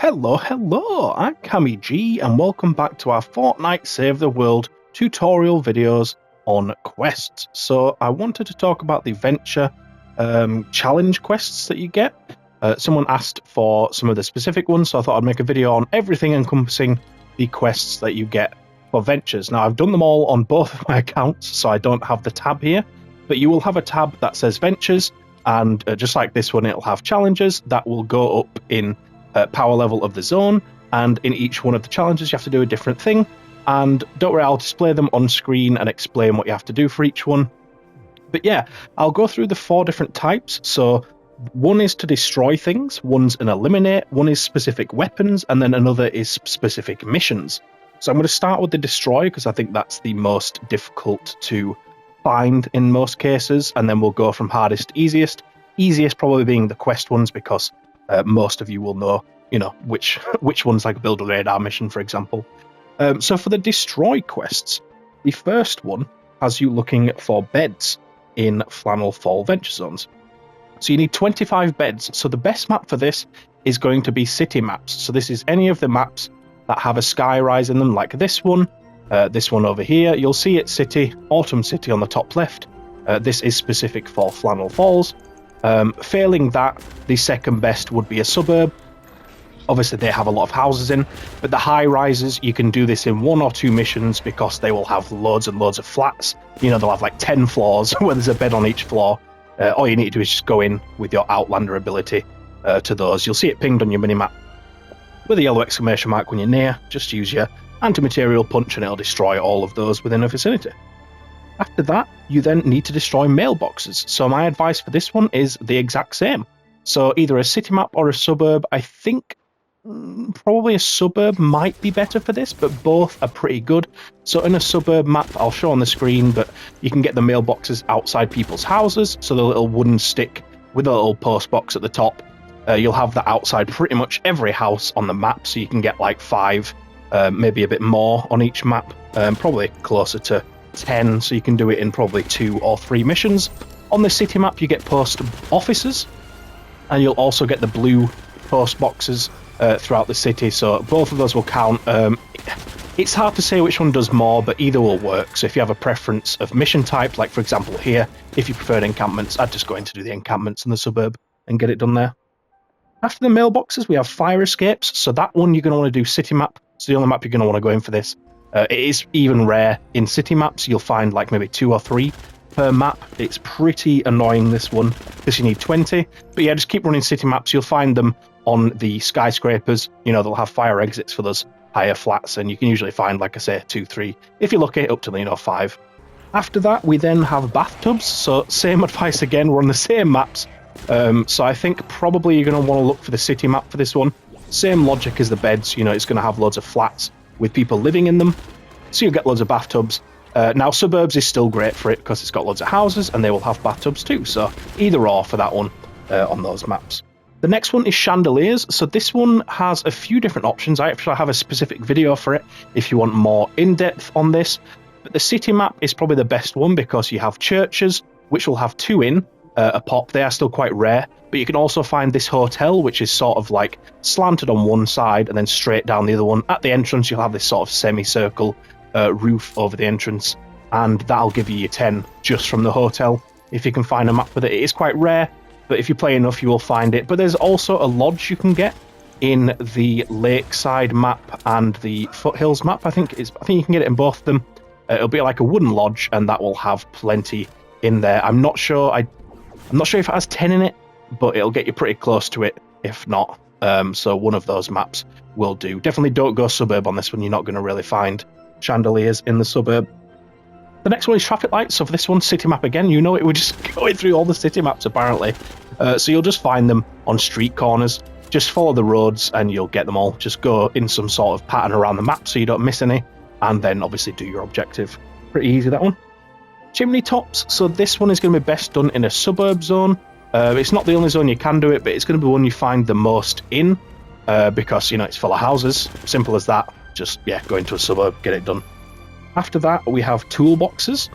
Hello, I'm Cammy G and welcome back to our Fortnite Save the World tutorial videos on quests. So I wanted to talk about the Venture challenge quests that you get. Someone asked for some of the specific ones, so I thought I'd make a video on everything encompassing the quests that you get for Ventures. Now I've done them all on both of my accounts, so I don't have the tab here, but you will have a tab that says Ventures, and just like this one, it'll have challenges that will go up in power level of the zone, and in each one of the challenges you have to do a different thing. And don't worry, I'll display them on screen and explain what you have to do for each one. But yeah, I'll go through the 4 different types. So one is to destroy things, one's an eliminate, one is specific weapons, and then another is specific missions. So I'm going to start with the destroy because I think that's the most difficult to find in most cases, and then we'll go from hardest to easiest. Easiest probably being the quest ones, because most of you will know, which one's like build a radar mission, for example. So for the destroy quests, the first one has you looking for beds in Flannel Falls Venture zones. So you need 25 beds. So the best map for this is going to be city maps. So this is any of the maps that have a sky rise in them, like this one over here. You'll see it city, Autumn City on the top left. This is specific for Flannel Falls. Failing that, the second best would be a suburb. Obviously they have a lot of houses in, but the high rises, you can do this in 1 or 2 missions because they will have loads and loads of flats. They'll have like 10 floors where there's a bed on each floor. All you need to do is just go in with your Outlander ability to those. You'll see it pinged on your minimap with a yellow exclamation mark when you're near. Just use your anti-material punch and it'll destroy all of those within a vicinity. After that, you then need to destroy mailboxes. So my advice for this one is the exact same. So either a city map or a suburb. I think probably a suburb might be better for this, but both are pretty good. So in a suburb map, I'll show on the screen, but you can get the mailboxes outside people's houses. So the little wooden stick with a little post box at the top. You'll have that outside pretty much every house on the map. So you can get like 5, maybe a bit more on each map, probably closer to 10, so you can do it in probably 2 or 3 missions. On the city map you get post offices, and you'll also get the blue post boxes throughout the city, so both of those will count. It's hard to say which one does more, but either will work. So if you have a preference of mission type, like for example here, if you preferred encampments, I'd just go in to do the encampments in the suburb and get it done there. After the mailboxes we have fire escapes, so that one you're going to want to do city map. It's the only map you're going to want to go in for this. It is even rare in city maps. You'll find like maybe 2 or 3 per map. It's pretty annoying, this one, because you need 20. But yeah, just keep running city maps. You'll find them on the skyscrapers. They'll have fire exits for those higher flats, and you can usually find, like I say, 2, 3. If you look at it, up to 5. After that, we then have bathtubs. So same advice again. We're on the same maps. So I think probably you're going to want to look for the city map for this one. Same logic as the beds. It's going to have loads of flats with people living in them, so you'll get loads of bathtubs. Now suburbs is still great for it because it's got loads of houses and they will have bathtubs too, so either or for that one on those maps. The next one is chandeliers. So this one has a few different options. I actually have a specific video for it if you want more in-depth on this, but the city map is probably the best one because you have churches, which will have 2 in a pop. They are still quite rare, but you can also find this hotel, which is sort of like slanted on one side and then straight down the other one. At the entrance you'll have this sort of semicircle roof over the entrance, and that'll give you your 10 just from the hotel if you can find a map with it. It is quite rare, but if you play enough you will find it. But there's also a lodge you can get in the lakeside map and the foothills map. I think you can get it in both of them. It'll be like a wooden lodge, and that will have plenty in there. I'm not sure if it has 10 in it, but it'll get you pretty close to it if not. So one of those maps will do. Definitely don't go suburb on this one. You're not going to really find chandeliers in the suburb. The next one is traffic lights. So for this one, city map again. We're just going through all the city maps apparently. So you'll just find them on street corners. Just follow the roads and you'll get them all. Just go in some sort of pattern around the map so you don't miss any, and then obviously do your objective. Pretty easy, that one. Chimney tops. So this one is going to be best done in a suburb zone. It's not the only zone you can do it, but it's going to be one you find the most in because it's full of houses. Simple as that. Just go into a suburb, get it done. After that we have toolboxes.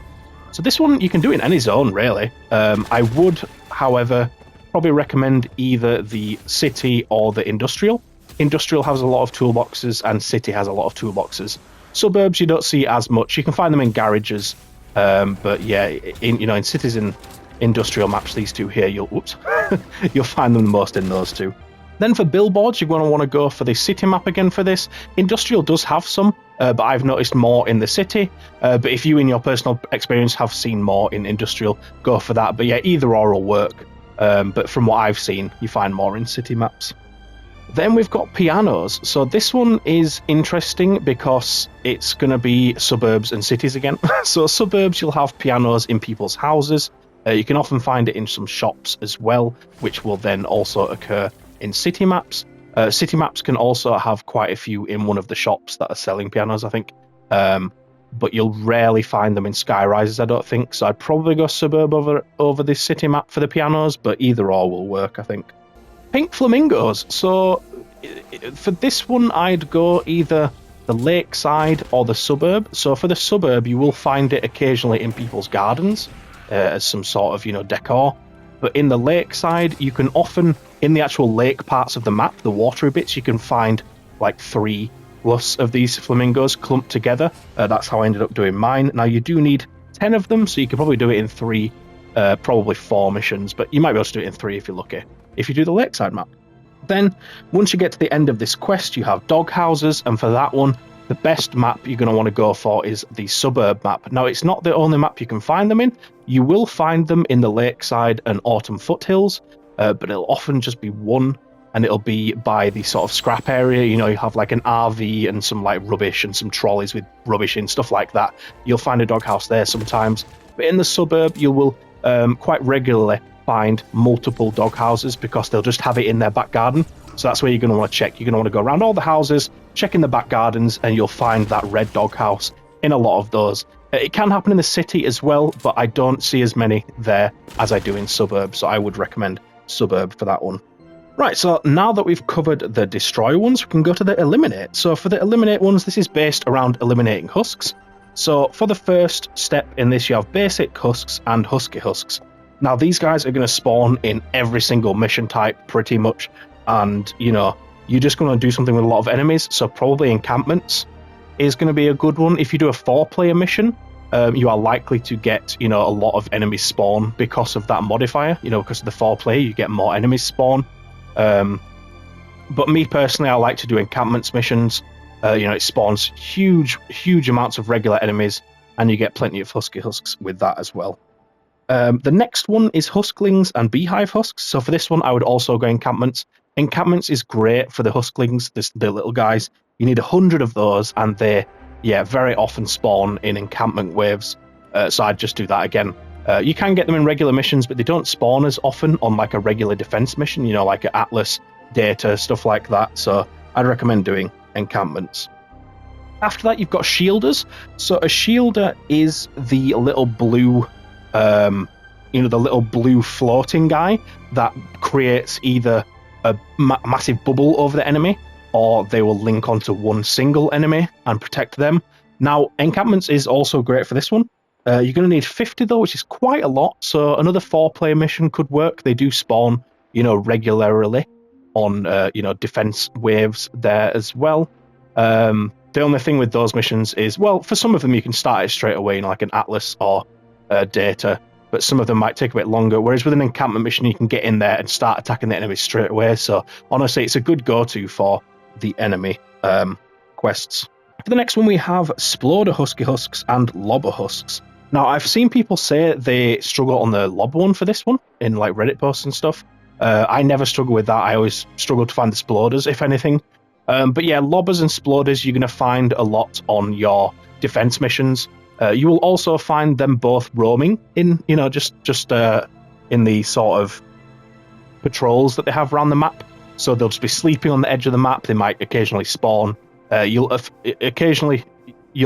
So this one you can do in any zone really. I would, however, probably recommend either the city or the industrial. Industrial has a lot of toolboxes, and City has a lot of toolboxes. Suburbs, you don't see as much. You can find them in garages, but yeah, in cities and industrial maps, these two here, you'll find them the most in those two. Then for billboards, you're going to want to go for the city map again for this. Industrial does have some, but I've noticed more in the city. But if you, in your personal experience, have seen more in industrial, go for that. But yeah, either or will work. But from what I've seen, you find more in city maps. Then we've got pianos. So this one is interesting because it's going to be suburbs and cities again. So suburbs, you'll have pianos in people's houses. You can often find it in some shops as well, which will then also occur in city maps. City maps can also have quite a few in one of the shops that are selling pianos, I think. But you'll rarely find them in sky rises, I don't think. So I'd probably go suburb over this city map for the pianos, but either or will work, I think. Pink flamingos. So for this one, I'd go either the lakeside or the suburb. So for the suburb, you will find it occasionally in people's gardens as some sort of, decor. But in the lakeside, you can often, in the actual lake parts of the map, the watery bits, you can find like 3+ of these flamingos clumped together. That's how I ended up doing mine. Now, you do need 10 of them, so you could probably do it in 3, probably 4 missions, but you might be able to do it in 3 if you're lucky, if you do the lakeside map. Then, once you get to the end of this quest, you have dog houses, and for that one, the best map you're going to want to go for is the suburb map. Now, it's not the only map you can find them in. You will find them in the lakeside and autumn foothills, but it'll often just be one, and it'll be by the sort of scrap area. You have like an RV and some like rubbish and some trolleys with rubbish in, stuff like that. You'll find a doghouse there sometimes. But in the suburb, you will quite regularly find multiple dog houses because they'll just have it in their back garden. So that's where you're going to want to check. You're going to want to go around all the houses, check in the back gardens, and you'll find that red dog house in a lot of those. It can happen in the city as well, but I don't see as many there as I do in suburbs, so I would recommend suburb for that one. Right, so now that we've covered the destroy ones, we can go to the eliminate. So for the eliminate ones, this is based around eliminating husks. So for the first step in this, you have basic husks and husky husks. Now these guys are going to spawn in every single mission type pretty much, and you're just going to do something with a lot of enemies, so probably encampments is going to be a good one. If you do a 4-player mission, you are likely to get a lot of enemies spawn because of that modifier. Because of the 4-player, you get more enemies spawn. But me personally, I like to do encampments missions. It spawns huge amounts of regular enemies, and you get plenty of husky husks with that as well. The next one is Husklings and Beehive husks. So for this one, I would also go encampments. Encampments is great for the Husklings, the little guys. You need 100 of those, and they, very often spawn in encampment waves. So I'd just do that again. You can get them in regular missions, but they don't spawn as often on like a regular defense mission, like an Atlas, Data, stuff like that. So I'd recommend doing encampments. After that, you've got shielders. So a shielder is the little blue, the little blue floating guy that creates either a massive bubble over the enemy, or they will link onto one single enemy and protect them. Now, encampments is also great for this one. You're going to need 50 though, which is quite a lot. So another 4-player mission could work. They do spawn, regularly on, defense waves there as well. The only thing with those missions is, well, for some of them you can start it straight away, like an Atlas or Data, but some of them might take a bit longer. Whereas with an encampment mission, you can get in there and start attacking the enemies straight away. So honestly, it's a good go-to for the enemy quests. For the next one, we have Sploder husky husks and Lobber husks. Now, I've seen people say they struggle on the Lob one for this one in like Reddit posts and stuff. I never struggle with that. I always struggle to find the Sploders, if anything. But yeah, Lobbers and Sploders, you're going to find a lot on your defense missions. You will also find them both roaming in, just in the sort of patrols that they have around the map. So they'll just be sleeping on the edge of the map. They might occasionally spawn. You'll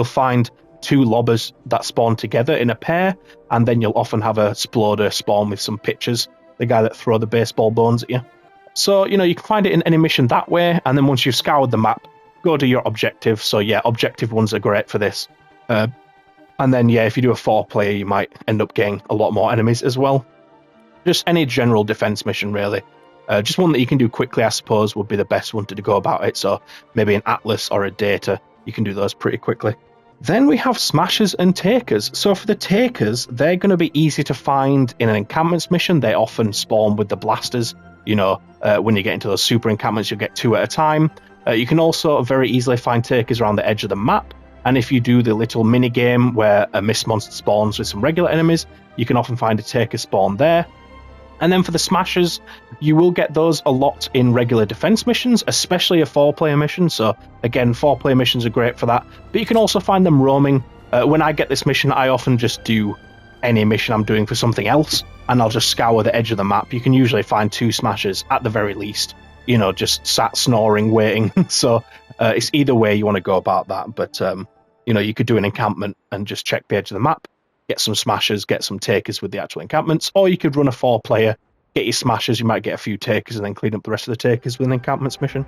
find 2 Lobbers that spawn together in a pair, and then you'll often have a Sploder spawn with some pitchers, the guy that throw the baseball bones at you. So, you can find it in any mission that way, and then once you've scoured the map, go to your objective. So yeah, objective ones are great for this. And then, if you do a 4-player, you might end up getting a lot more enemies as well. Just any general defense mission, really. Just one that you can do quickly, I suppose, would be the best one to go about it. So maybe an Atlas or a Data, you can do those pretty quickly. Then we have Smashers and Takers. So for the Takers, they're going to be easy to find in an Encampments mission. They often spawn with the blasters. When you get into those super encampments, you'll get 2 at a time. You can also very easily find Takers around the edge of the map. And if you do the little mini game where a mist monster spawns with some regular enemies, you can often find a Taker spawn there. And then for the Smashers, you will get those a lot in regular defense missions, especially a 4-player mission. So again, 4-player missions are great for that. But you can also find them roaming. When I get this mission, I often just do any mission I'm doing for something else, and I'll just scour the edge of the map. You can usually find 2 Smashers at the very least, just sat snoring, waiting. So it's either way you want to go about that. But, you could do an encampment and just check the edge of the map, get some Smashers, get some Takers with the actual encampments, or you could run a 4-player, get your Smashers, you might get a few Takers, and then clean up the rest of the Takers with an encampments mission.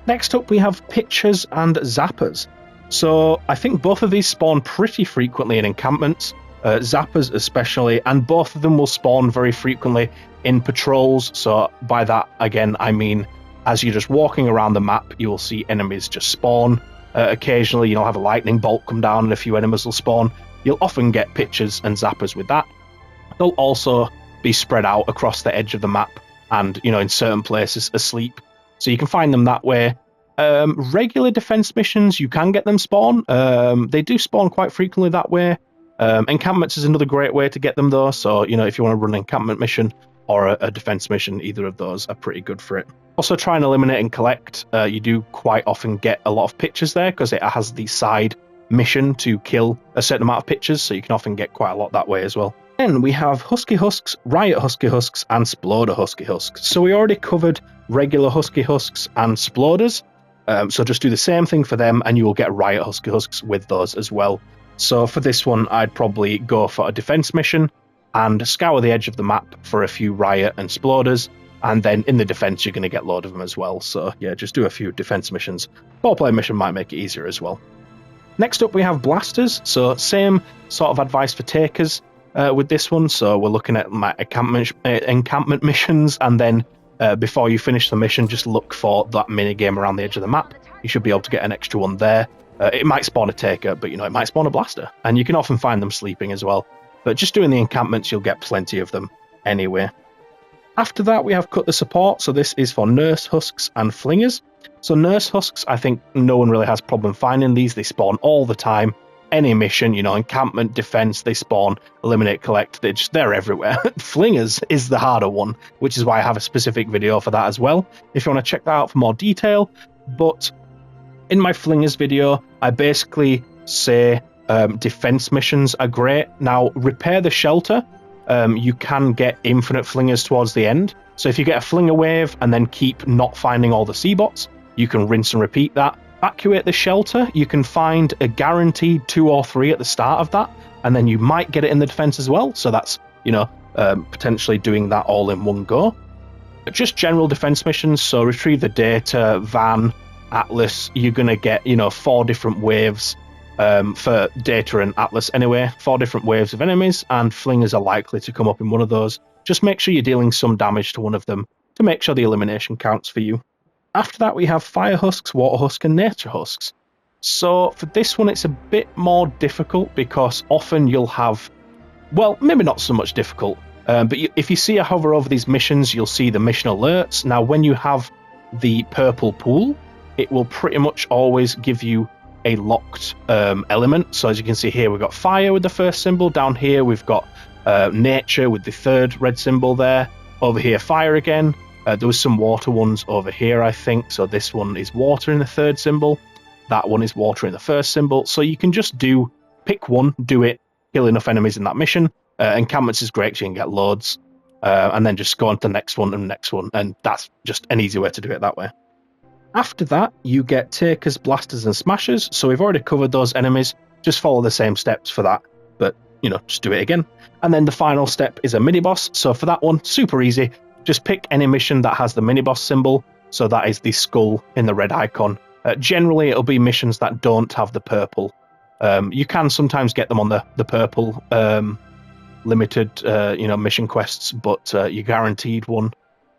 Next up, we have Pitchers and Zappers. So I think both of these spawn pretty frequently in encampments, Zappers especially, and both of them will spawn very frequently in patrols. So by that, again, I mean, as you're just walking around the map, you will see enemies just spawn. Occasionally, you'll have a lightning bolt come down and a few enemies will spawn. You'll often get Pitchers and Zappers with that. They'll also be spread out across the edge of the map and, in certain places asleep. So you can find them that way. Regular defense missions, you can get them spawn. They do spawn quite frequently that way. Encampments is another great way to get them, though. So, if you want to run an encampment mission or a defense mission, either of those are pretty good for it. Also, try and eliminate and collect. You do quite often get a lot of Pitchers there because it has the side mission to kill a certain amount of Pitchers, so you can often get quite a lot that way as well. Then we have Husky Husks, Riot Husky Husks, and Sploder Husky Husks. So we already covered regular Husky Husks and Sploders, so just do the same thing for them and you will get Riot Husky Husks with those as well. So for this one, I'd probably go for a defense mission and scour the edge of the map for a few Riot and Sploders, and then in the defense you're going to get a load of them as well. So yeah, just do a few defense missions. 4-player mission might make it easier as well. Next up, we have Blasters. So same sort of advice for Takers with this one. So we're looking at encampment missions, and then before you finish the mission, just look for that mini game around the edge of the map. You should be able to get an extra one there. It might spawn a Taker, but it might spawn a Blaster, and you can often find them sleeping as well. But just doing the encampments, you'll get plenty of them anyway. After that, we have Cut the Support. So this is for Nurse Husks and Flingers. So Nurse Husks, I think no one really has problem finding these. They spawn all the time. Any mission, encampment, defense, they spawn, eliminate, collect. They're everywhere. Flingers is the harder one, which is why I have a specific video for that as well, if you want to check that out for more detail. But in my Flingers video, I basically say defense missions are great. Now, repair the shelter. You can get infinite Flingers towards the end. So if you get a Flinger wave and then keep not finding all the C-bots, you can rinse and repeat that. Evacuate the shelter, you can find a guaranteed 2 or 3 at the start of that, and then you might get it in the defense as well. So that's, potentially doing that all in one go. But just general defense missions, so retrieve the data, van, Atlas, you're going to get, 4 different waves for data and Atlas anyway, 4 different waves of enemies, and Flingers are likely to come up in one of those. Just make sure you're dealing some damage to one of them to make sure the elimination counts for you. After that, we have Fire Husks, Water Husks, and Nature Husks. So for this one, it's a bit more difficult because often you'll have, well, maybe not so much difficult, but if you see a hover over these missions, you'll see the mission alerts. Now, when you have the purple pool, it will pretty much always give you a locked element. So as you can see here, we've got fire with the first symbol. Down here, we've got nature with the 3rd red symbol there. Over here, fire again. There was some water ones over here, I think. So this one is water in the 3rd symbol. That one is water in the 1st symbol. So you can just pick one, do it, kill enough enemies in that mission. Encampments is great, so you can get loads. And then just go on to the next one and next one. And that's just an easy way to do it that way. After that, you get Takers, Blasters, and Smashers. So we've already covered those enemies. Just follow the same steps for that. But, just do it again. And then the final step is a mini-boss. So for that one, super easy. Just pick any mission that has the mini-boss symbol. So that is the skull in the red icon. Generally, it'll be missions that don't have the purple. You can sometimes get them on the purple limited, mission quests, but you're guaranteed one.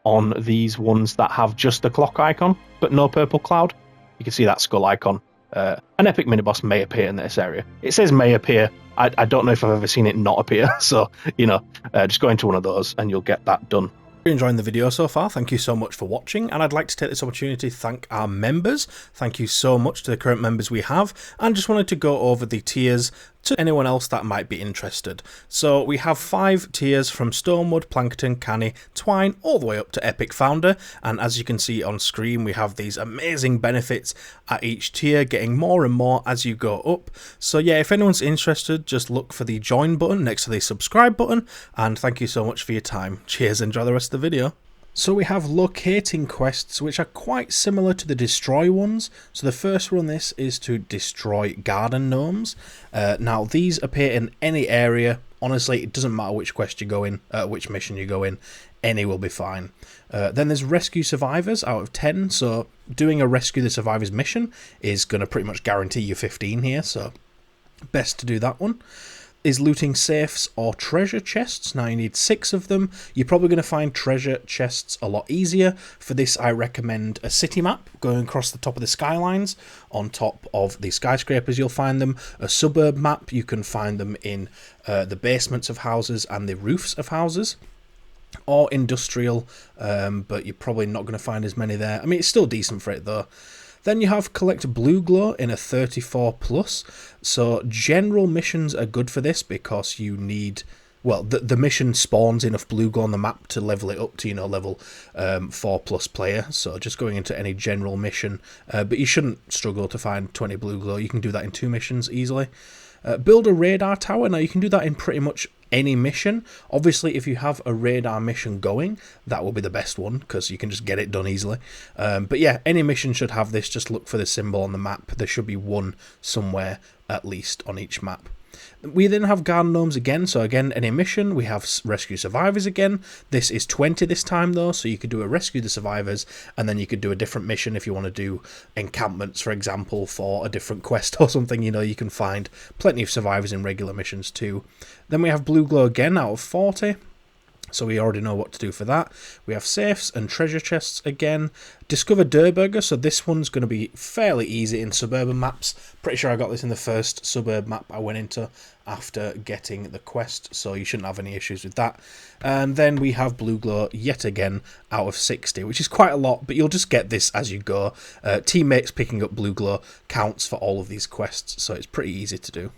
on these ones that have just the clock icon, but no purple cloud. You can see that skull icon. An epic mini-boss may appear in this area. It says may appear. I don't know if I've ever seen it not appear, so, just go into one of those and you'll get that done. If you're enjoying the video so far, thank you so much for watching, and I'd like to take this opportunity to thank our members. Thank you so much to the current members we have, and just wanted to go over the tiers to anyone else that might be interested. So we have 5 tiers from Stonewood, Plankton, Canny, Twine, all the way up to Epic Founder, and as you can see on screen, we have these amazing benefits at each tier, getting more and more as you go up. So yeah, if anyone's interested, just look for the join button next to the subscribe button, and thank you so much for your time. Cheers, enjoy the rest of the video. So we have locating quests, which are quite similar to the destroy ones. So the first one on this is to destroy garden gnomes. Now these appear in any area. Honestly, it doesn't matter which quest you go in, which mission you go in, any will be fine. Then there's rescue survivors out of 10. So doing a rescue the survivors mission is going to pretty much guarantee you 15 here. So best to do that one. Is looting safes or treasure chests. Now you need 6 of them. You're probably going to find treasure chests a lot easier. For this I recommend a city map going across the top of the skylines. On top of the skyscrapers you'll find them. A suburb map, you can find them in the basements of houses and the roofs of houses. Or industrial, but you're probably not going to find as many there. I mean, it's still decent for it though. Then you have collect BluGlo in a 34+. So general missions are good for this because you need, well, the mission spawns enough BluGlo on the map to level it up to, level 4+ player. So just going into any general mission, but you shouldn't struggle to find 20 BluGlo. You can do that in 2 missions easily. Build a radar tower. Now you can do that in pretty much any mission. Obviously if you have a radar mission going, that will be the best one because you can just get it done easily. But yeah, any mission should have this. Just look for the symbol on the map. There should be one somewhere at least on each map. We then have garden gnomes again, so again any mission. We have rescue survivors again. This is 20 this time though, so you could do a rescue the survivors and then you could do a different mission if you want to do encampments, for example, for a different quest or something. You can find plenty of survivors in regular missions too. Then we have BluGlo again out of 40. So we already know what to do for that. We have safes and treasure chests again. Discover Durrr, so this one's going to be fairly easy in suburban maps. Pretty sure I got this in the first suburb map I went into after getting the quest, so you shouldn't have any issues with that. And then we have BluGlo yet again out of 60, which is quite a lot, but you'll just get this as you go. Teammates picking up BluGlo counts for all of these quests, so it's pretty easy to do.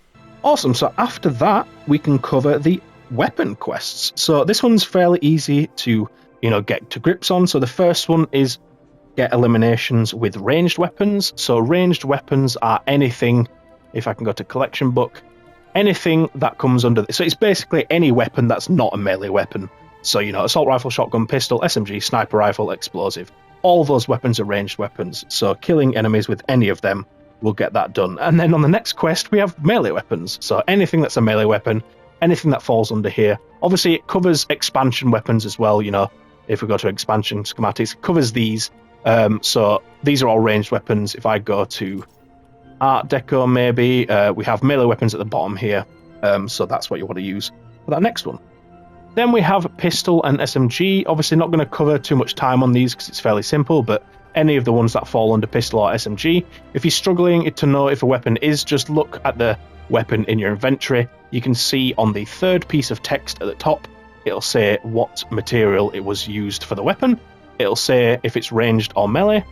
Awesome, so after that we can cover the weapon quests. So this one's fairly easy to get to grips on. So the first one is get eliminations with ranged weapons. So ranged weapons are anything, if I can go to collection book, anything that comes under this. So it's basically any weapon that's not a melee weapon. So assault rifle, shotgun, pistol, SMG, sniper rifle, explosive, all those weapons are ranged weapons. So killing enemies with any of them will get that done. And then on the next quest we have melee weapons. So anything that's a melee weapon, anything that falls under here. Obviously it covers expansion weapons as well. If we go to expansion schematics, it covers these. So these are all ranged weapons. If I go to Art Deco, maybe we have melee weapons at the bottom here. So that's what you want to use for that next one. Then we have pistol and SMG. Obviously not going to cover too much time on these because it's fairly simple, but any of the ones that fall under pistol or SMG. If you're struggling to know if a weapon is, just look at the weapon in your inventory. You can see on the third piece of text at the top, it'll say what material it was used for the weapon. It'll say if it's ranged or melee,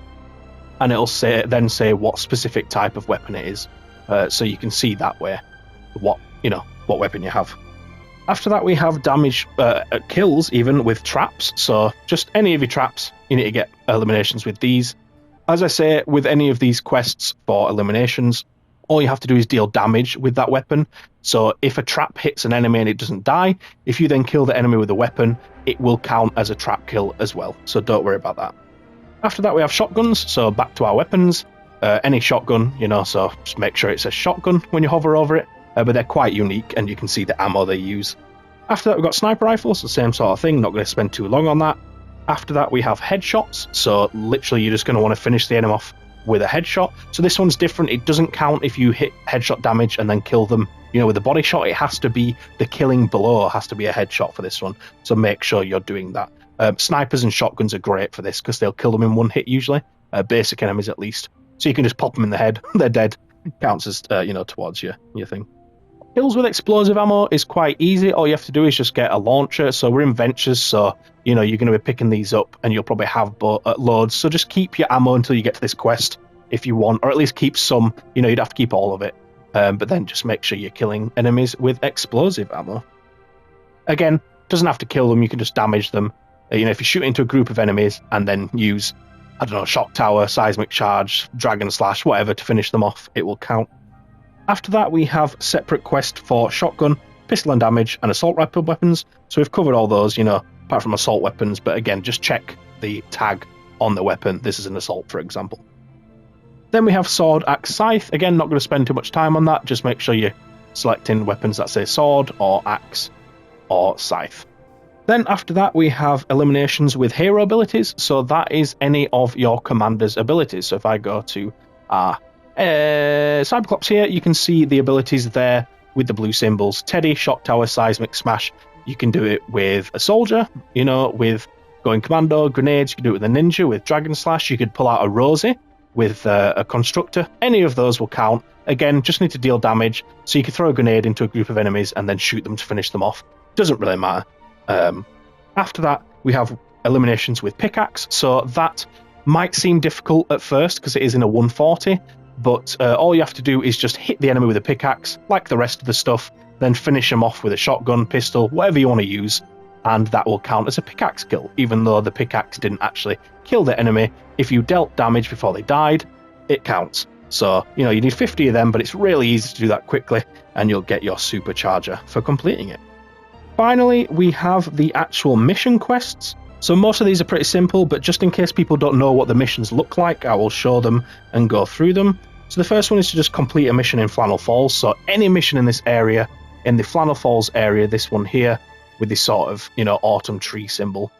and it'll then say what specific type of weapon it is. So you can see that way what weapon you have. After that we have damage kills even with traps. So just any of your traps, you need to get eliminations with these. As I say, with any of these quests for eliminations, all you have to do is deal damage with that weapon. So if a trap hits an enemy and it doesn't die, if you then kill the enemy with a weapon, it will count as a trap kill as well. So don't worry about that. After that we have shotguns, so back to our weapons. Any shotgun, so just make sure it says shotgun when you hover over it. But they're quite unique and you can see the ammo they use. After that we've got sniper rifles, the same sort of thing, not going to spend too long on that. After that we have headshots, so literally you're just going to want to finish the enemy off with a headshot. So this one's different. It doesn't count if you hit headshot damage and then kill them with a body shot. It has to be the killing blow has to be a headshot for this one, so make sure you're doing that. Snipers and shotguns are great for this because they'll kill them in one hit usually, basic enemies at least. So you can just pop them in the head, they're dead. Counts as, towards your thing. Kills with explosive ammo is quite easy. All you have to do is just get a launcher. So we're in Ventures, so, you're going to be picking these up and you'll probably have loads. So just keep your ammo until you get to this quest if you want, or at least keep some. You'd have to keep all of it. But then just make sure you're killing enemies with explosive ammo. Again, doesn't have to kill them, you can just damage them. If you shoot into a group of enemies and then use, shock tower, seismic charge, dragon slash, whatever to finish them off, it will count. After that, we have separate quest for shotgun, pistol and damage, and assault rifle weapons. So we've covered all those, apart from assault weapons, but again, just check the tag on the weapon. This is an assault, for example. Then we have sword, axe, scythe. Again, not going to spend too much time on that. Just make sure you're selecting weapons that say sword or axe or scythe. Then after that, we have eliminations with hero abilities. So that is any of your commander's abilities. So if I go to Cyberclops here, you can see the abilities there with the blue symbols. Teddy, shock tower, seismic smash. You can do it with a soldier, with going commando, grenades. You can do it with a ninja, with dragon slash. You could pull out a Rosie with a constructor. Any of those will count. Again, just need to deal damage. So you can throw a grenade into a group of enemies and then shoot them to finish them off. Doesn't really matter. After that, we have eliminations with pickaxe. So that might seem difficult at first because it is in a 140, but all you have to do is just hit the enemy with a pickaxe, like the rest of the stuff, then finish them off with a shotgun, pistol, whatever you want to use, and that will count as a pickaxe kill, even though the pickaxe didn't actually kill the enemy. If you dealt damage before they died, it counts. So, you need 50 of them, but it's really easy to do that quickly, and you'll get your supercharger for completing it. Finally, we have the actual mission quests. So most of these are pretty simple, but just in case people don't know what the missions look like, I will show them and go through them. So the first one is to just complete a mission in Flannel Falls. So any mission in this area, in the Flannel Falls area, this one here, with this sort of, autumn tree symbol,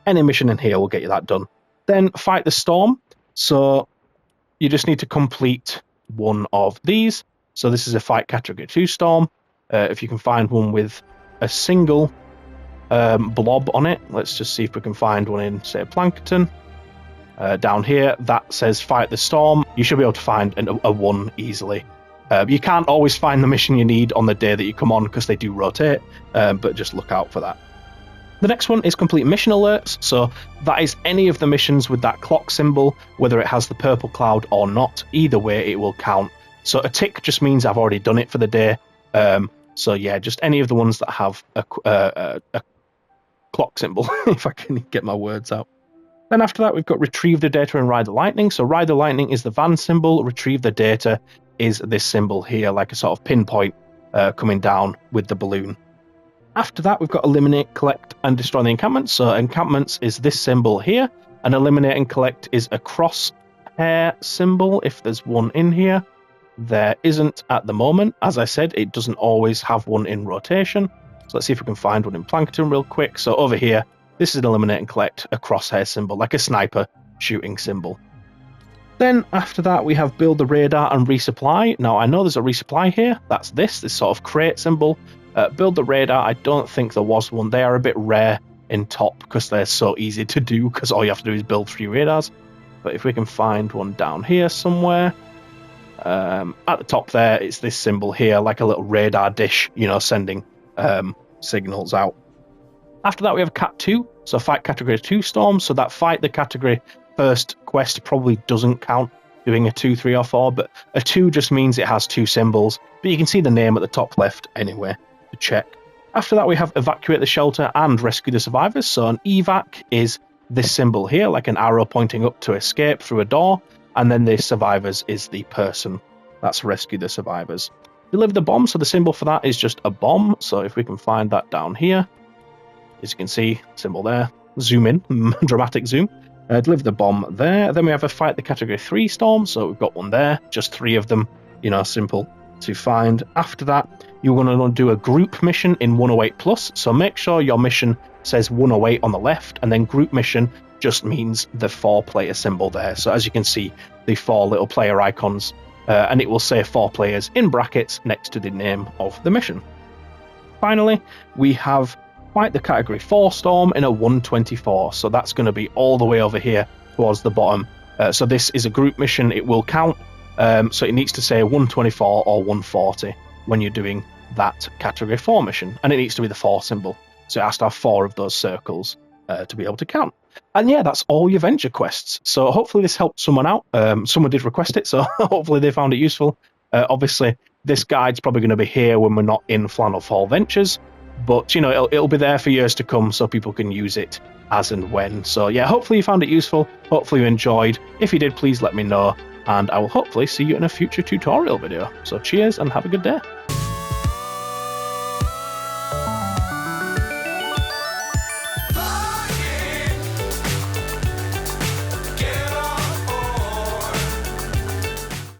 any mission in here will get you that done. Then fight the storm. So you just need to complete one of these. So this is a fight category 2 storm. If you can find one with a single blob on it, let's just see if we can find one in, say, Plankton. Down here, that says fight the storm. You should be able to find a 1 easily. You can't always find the mission you need on the day that you come on because they do rotate, but just look out for that. The next one is complete mission alerts. So that is any of the missions with that clock symbol, whether it has the purple cloud or not. Either way, it will count. So a tick just means I've already done it for the day. So yeah, just any of the ones that have a clock symbol, if I can get my words out. Then after that, we've got retrieve the data and ride the lightning. So ride the lightning is the van symbol. Retrieve the data is this symbol here, like a sort of pinpoint coming down with the balloon. After that, we've got eliminate, collect, and destroy the encampments. So encampments is this symbol here, and eliminate and collect is a crosshair symbol, if there's one in here. There isn't at the moment. As I said, it doesn't always have one in rotation. So let's see if we can find one in Plankton real quick. So over here, this is an eliminate and collect, a crosshair symbol, like a sniper shooting symbol. Then after that, we have build the radar and resupply. Now, I know there's a resupply here. That's this sort of crate symbol. Build the radar, I don't think there was one. They are a bit rare in top because they're so easy to do because all you have to do is build 3 radars. But if we can find one down here somewhere. At the top there, it's this symbol here, like a little radar dish, sending signals out. After that, we have Cat 2, so fight category 2 storm. So that fight the category first quest probably doesn't count doing a 2, 3, or 4, but a 2 just means it has 2 symbols. But you can see the name at the top left anyway to check. After that, we have evacuate the shelter and rescue the survivors. So an evac is this symbol here, like an arrow pointing up to escape through a door. And then the survivors is the person. That's rescue the survivors. Deliver the bomb. So the symbol for that is just a bomb. So if we can find that down here, as you can see, symbol there. Zoom in, dramatic zoom. Deliver the bomb there. Then we have a fight the category 3 storm. So we've got one there, just 3 of them, simple to find. After that, you want to do a group mission in 108 plus. So make sure your mission says 108 on the left, and then group mission just means the 4-player symbol there. So as you can see, the 4 little player icons, and it will say 4 players in brackets next to the name of the mission. Finally, we have quite the category 4 storm in a 124. So that's going to be all the way over here towards the bottom. So this is a group mission. It will count. So it needs to say 124 or 140 when you're doing that category 4 mission. And it needs to be the 4 symbol. So it has to have 4 of those circles to be able to count. And yeah, that's all your venture quests. So hopefully this helped someone out. Someone did request it, so hopefully they found it useful. Obviously, this guide's probably going to be here when we're not in Flannel Falls Ventures. But, you know, it'll be there for years to come so people can use it as and when. So yeah, hopefully you found it useful. Hopefully you enjoyed. If you did, please let me know. And I will hopefully see you in a future tutorial video. So cheers and have a good day.